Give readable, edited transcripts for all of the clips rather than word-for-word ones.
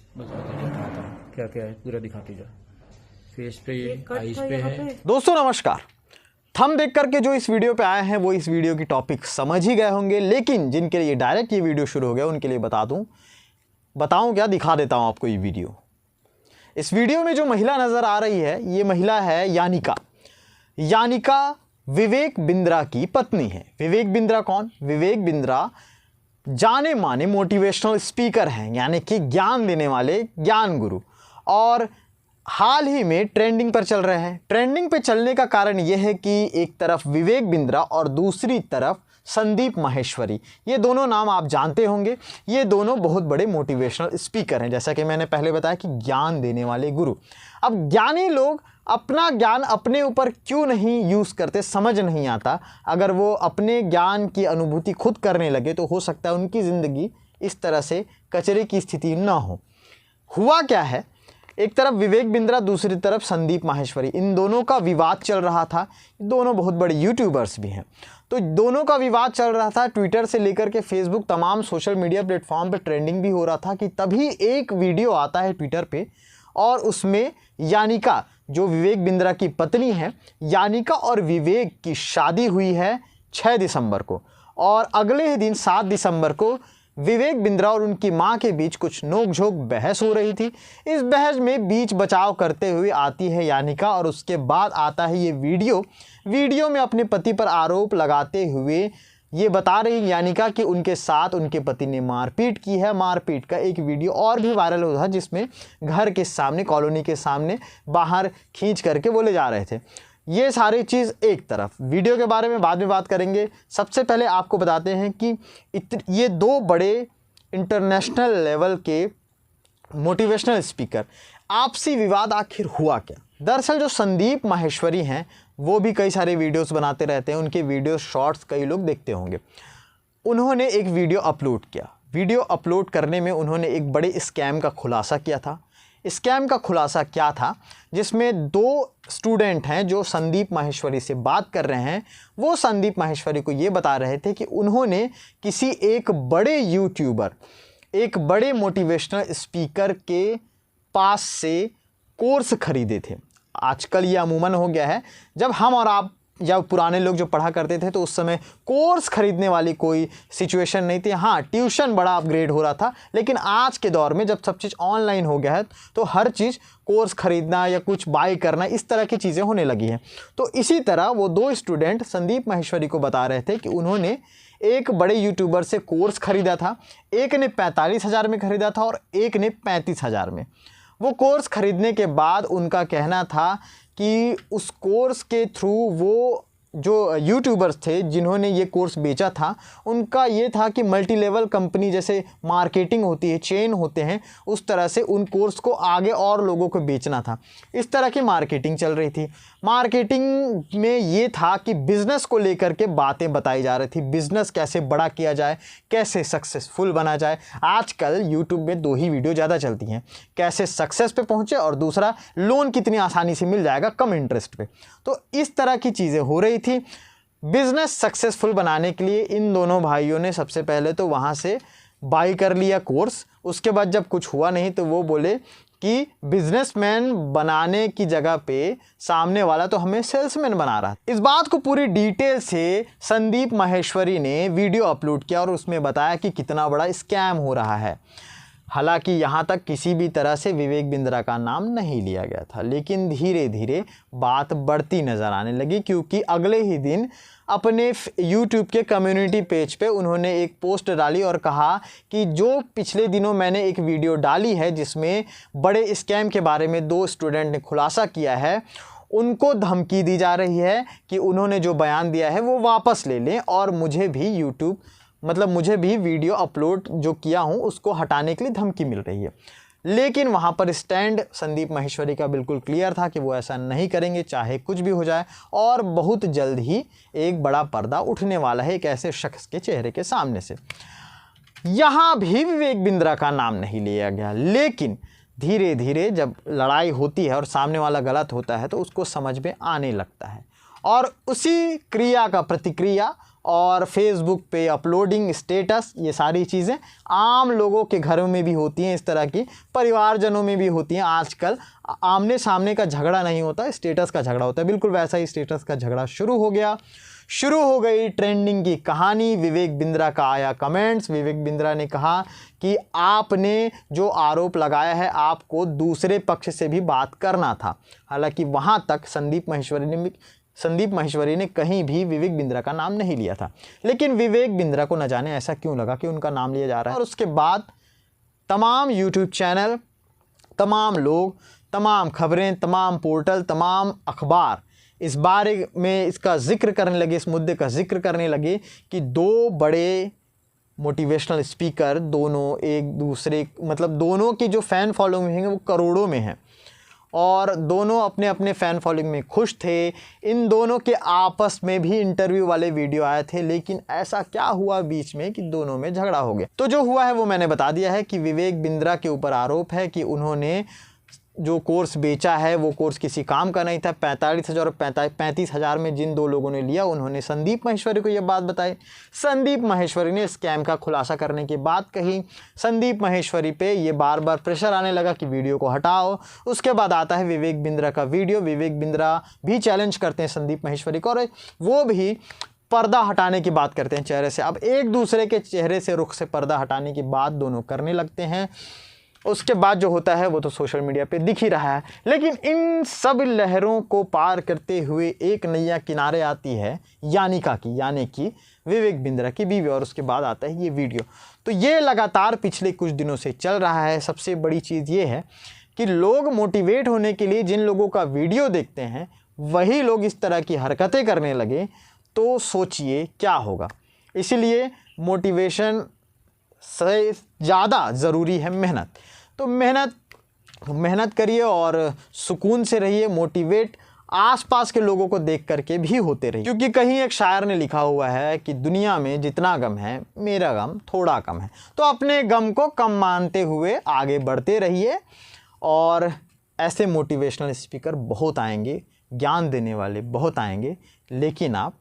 बता दीजिए दिखाता हूँ क्या क्या है, पूरा दिखाती जा। फेस पे ये आईज पे है। दोस्तों नमस्कार। थंब देख करके जो इस वीडियो पे आए हैं वो इस वीडियो की टॉपिक समझ ही गए होंगे, लेकिन जिनके लिए डायरेक्ट ये वीडियो शुरू हो गया उनके लिए बताऊं क्या, दिखा देता हूं आपको ये वीडियो। इस वीडियो में जो महिला नजर आ रही है ये महिला है यानिका। यानिका विवेक बिंद्रा की पत्नी है। विवेक बिंद्रा कौन? विवेक बिंद्रा जाने माने मोटिवेशनल स्पीकर हैं, यानी कि ज्ञान देने वाले ज्ञान गुरु, और हाल ही में ट्रेंडिंग पर चल रहे हैं। ट्रेंडिंग पे चलने का कारण यह है कि एक तरफ विवेक बिंद्रा और दूसरी तरफ संदीप माहेश्वरी, ये दोनों नाम आप जानते होंगे। ये दोनों बहुत बड़े मोटिवेशनल स्पीकर हैं, जैसा कि मैंने पहले बताया कि ज्ञान देने वाले गुरु। अब ज्ञानी लोग अपना ज्ञान अपने ऊपर क्यों नहीं यूज़ करते, समझ नहीं आता। अगर वो अपने ज्ञान की अनुभूति खुद करने लगे तो हो सकता है उनकी ज़िंदगी इस तरह से कचरे की स्थिति ना हो। हुआ क्या है, एक तरफ विवेक बिंद्रा, दूसरी तरफ संदीप माहेश्वरी, इन दोनों का विवाद चल रहा था। दोनों बहुत बड़े यूट्यूबर्स भी हैं, तो दोनों का विवाद चल रहा था। ट्विटर से लेकर के फेसबुक, तमाम सोशल मीडिया प्लेटफॉर्म पे ट्रेंडिंग भी हो रहा था कि तभी एक वीडियो आता है ट्विटर पे, और उसमें यानिका जो विवेक बिंद्रा की पत्नी है, यानिका और विवेक की शादी हुई है 6 दिसंबर को, और अगले ही दिन 7 दिसंबर को विवेक बिंद्रा और उनकी मां के बीच कुछ नोक-झोंक बहस हो रही थी। इस बहस में बीच बचाव करते हुए आती है यानिका, और उसके बाद आता है ये वीडियो में अपने पति पर आरोप लगाते हुए ये बता रही यानिका कि उनके साथ उनके पति ने मारपीट की है। मारपीट का एक वीडियो और भी वायरल हुआ था, जिसमें घर के सामने, कॉलोनी के सामने बाहर खींच करके बोले जा रहे थे। ये सारी चीज़ एक तरफ, वीडियो के बारे में बाद में बात करेंगे। सबसे पहले आपको बताते हैं कि ये दो बड़े इंटरनेशनल लेवल के मोटिवेशनल स्पीकर, आपसी विवाद आखिर हुआ क्या? दरअसल जो संदीप माहेश्वरी हैं वो भी कई सारे वीडियोस बनाते रहते हैं, उनके वीडियो शॉर्ट्स कई लोग देखते होंगे। उन्होंने एक वीडियो अपलोड किया। वीडियो अपलोड करने में उन्होंने एक बड़े स्कैम का खुलासा किया था। स्कैम का खुलासा क्या था? जिसमें 2 स्टूडेंट हैं जो संदीप माहेश्वरी से बात कर रहे हैं, वो संदीप माहेश्वरी को ये बता रहे थे कि उन्होंने किसी एक बड़े यूट्यूबर, एक बड़े मोटिवेशनल स्पीकर के पास से कोर्स खरीदे थे। आजकल ये अमूमन हो गया है, जब हम और आप या पुराने लोग जो पढ़ा करते थे तो उस समय कोर्स खरीदने वाली कोई सिचुएशन नहीं थी। हाँ, ट्यूशन बड़ा अपग्रेड हो रहा था, लेकिन आज के दौर में जब सब चीज़ ऑनलाइन हो गया है तो हर चीज़ कोर्स खरीदना या कुछ बाय करना, इस तरह की चीज़ें होने लगी हैं। तो इसी तरह वो 2 स्टूडेंट संदीप माहेश्वरी को बता रहे थे कि उन्होंने एक बड़े यूट्यूबर से कोर्स खरीदा था। एक ने 45,000 में खरीदा था और एक ने 35,000 में। वो कोर्स खरीदने के बाद उनका कहना था कि उस कोर्स के थ्रू वो जो यूट्यूबर्स थे जिन्होंने ये कोर्स बेचा था, उनका ये था कि मल्टी लेवल कंपनी जैसे मार्केटिंग होती है, चेन होते हैं, उस तरह से उन कोर्स को आगे और लोगों को बेचना था। इस तरह की मार्केटिंग चल रही थी। मार्केटिंग में ये था कि बिज़नेस को लेकर के बातें बताई जा रही थी। बिज़नेस कैसे बड़ा किया जाए, कैसे सक्सेसफुल बना जाए। आजकल यूट्यूब में 2 ही वीडियो ज़्यादा चलती हैं, कैसे सक्सेस पे पहुँचे और दूसरा लोन कितनी आसानी से मिल जाएगा कम इंटरेस्ट पे। तो इस तरह की चीज़ें हो रही थी। बिजनेस सक्सेसफुल बनाने के लिए इन दोनों भाइयों ने सबसे पहले तो वहाँ से बाई कर लिया कोर्स। उसके बाद जब कुछ हुआ नहीं तो वो बोले कि बिजनेसमैन बनाने की जगह पे सामने वाला तो हमें सेल्समैन बना रहा है। इस बात को पूरी डिटेल से संदीप माहेश्वरी ने वीडियो अपलोड किया और उसमें बताया कि कितना बड़ा स्कैम हो रहा है। हालांकि यहाँ तक किसी भी तरह से विवेक बिंद्रा का नाम नहीं लिया गया था, लेकिन धीरे धीरे बात बढ़ती नज़र आने लगी, क्योंकि अगले ही दिन अपने YouTube के कम्युनिटी पेज पे उन्होंने एक पोस्ट डाली और कहा कि जो पिछले दिनों मैंने एक वीडियो डाली है जिसमें बड़े स्कैम के बारे में 2 स्टूडेंट ने खुलासा किया है, उनको धमकी दी जा रही है कि उन्होंने जो बयान दिया है वो वापस ले लें, और मुझे भी वीडियो अपलोड जो किया हूँ उसको हटाने के लिए धमकी मिल रही है। लेकिन वहाँ पर स्टैंड संदीप माहेश्वरी का बिल्कुल क्लियर था कि वो ऐसा नहीं करेंगे, चाहे कुछ भी हो जाए। और बहुत जल्द ही एक बड़ा पर्दा उठने वाला है एक ऐसे शख्स के चेहरे के सामने से। यहाँ भी विवेक बिंद्रा का नाम नहीं लिया गया, लेकिन धीरे धीरे जब लड़ाई होती है और सामने वाला गलत होता है तो उसको समझ में आने लगता है, और उसी क्रिया का प्रतिक्रिया और फेसबुक पे अपलोडिंग स्टेटस, ये सारी चीज़ें आम लोगों के घरों में भी होती हैं, इस तरह की परिवारजनों में भी होती हैं। आजकल आमने सामने का झगड़ा नहीं होता, स्टेटस का झगड़ा होता है। बिल्कुल वैसा ही स्टेटस का झगड़ा शुरू हो गया। शुरू हो गई ट्रेंडिंग की कहानी। विवेक बिंद्रा का आया कमेंट्स। विवेक बिंद्रा ने कहा कि आपने जो आरोप लगाया है आपको दूसरे पक्ष से भी बात करना था। हालांकि वहाँ तक संदीप माहेश्वरी ने कहीं भी विवेक बिंद्रा का नाम नहीं लिया था, लेकिन विवेक बिंद्रा को न जाने ऐसा क्यों लगा कि उनका नाम लिया जा रहा है। और उसके बाद तमाम यूट्यूब चैनल, तमाम लोग, तमाम खबरें, तमाम पोर्टल, तमाम अखबार इस बारे में इसका जिक्र करने लगे, इस मुद्दे का जिक्र करने लगे कि दो बड़े मोटिवेशनल स्पीकर, दोनों एक दूसरे, मतलब दोनों की जो फ़ैन फॉलोइंग है वो करोड़ों में है और दोनों अपने अपने फ़ैन फॉलोइंग में खुश थे। इन दोनों के आपस में भी इंटरव्यू वाले वीडियो आए थे, लेकिन ऐसा क्या हुआ बीच में कि दोनों में झगड़ा हो गया। तो जो हुआ है वो मैंने बता दिया है कि विवेक बिंद्रा के ऊपर आरोप है कि उन्होंने जो कोर्स बेचा है वो कोर्स किसी काम का नहीं था। 45,000 और 35,000 में जिन दो लोगों ने लिया उन्होंने संदीप माहेश्वरी को ये बात बताई। संदीप माहेश्वरी ने स्कैम का खुलासा करने की बात कही। संदीप माहेश्वरी पे ये बार बार प्रेशर आने लगा कि वीडियो को हटाओ। उसके बाद आता है विवेक बिंद्रा का वीडियो। विवेक बिंद्रा भी चैलेंज करते हैं संदीप माहेश्वरी को और वो भी पर्दा हटाने की बात करते हैं चेहरे से। अब एक दूसरे के चेहरे से, रुख से पर्दा हटाने की बात दोनों करने लगते हैं। उसके बाद जो होता है वो तो सोशल मीडिया पे दिख ही रहा है। लेकिन इन सब लहरों को पार करते हुए एक नैया किनारे आती है यानिका की, यानी कि विवेक बिंद्रा की बीवी, और उसके बाद आता है ये वीडियो। तो ये लगातार पिछले कुछ दिनों से चल रहा है। सबसे बड़ी चीज़ ये है कि लोग मोटिवेट होने के लिए जिन लोगों का वीडियो देखते हैं वही लोग इस तरह की हरकतें करने लगे तो सोचिए क्या होगा। इसीलिए मोटिवेशन से ज़्यादा ज़रूरी है मेहनत। तो मेहनत करिए और सुकून से रहिए। मोटिवेट आसपास के लोगों को देख करके भी होते रहिए, क्योंकि कहीं एक शायर ने लिखा हुआ है कि दुनिया में जितना गम है मेरा गम थोड़ा कम है। तो अपने गम को कम मानते हुए आगे बढ़ते रहिए। और ऐसे मोटिवेशनल स्पीकर बहुत आएंगे, ज्ञान देने वाले बहुत आएंगे, लेकिन आप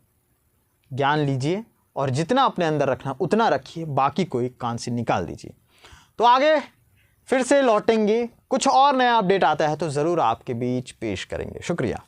ज्ञान लीजिए और जितना अपने अंदर रखना उतना रखिए, बाकी को एक कान से निकाल दीजिए। तो आगे फिर से लौटेंगे, कुछ और नया अपडेट आता है तो ज़रूर आपके बीच पेश करेंगे। शुक्रिया।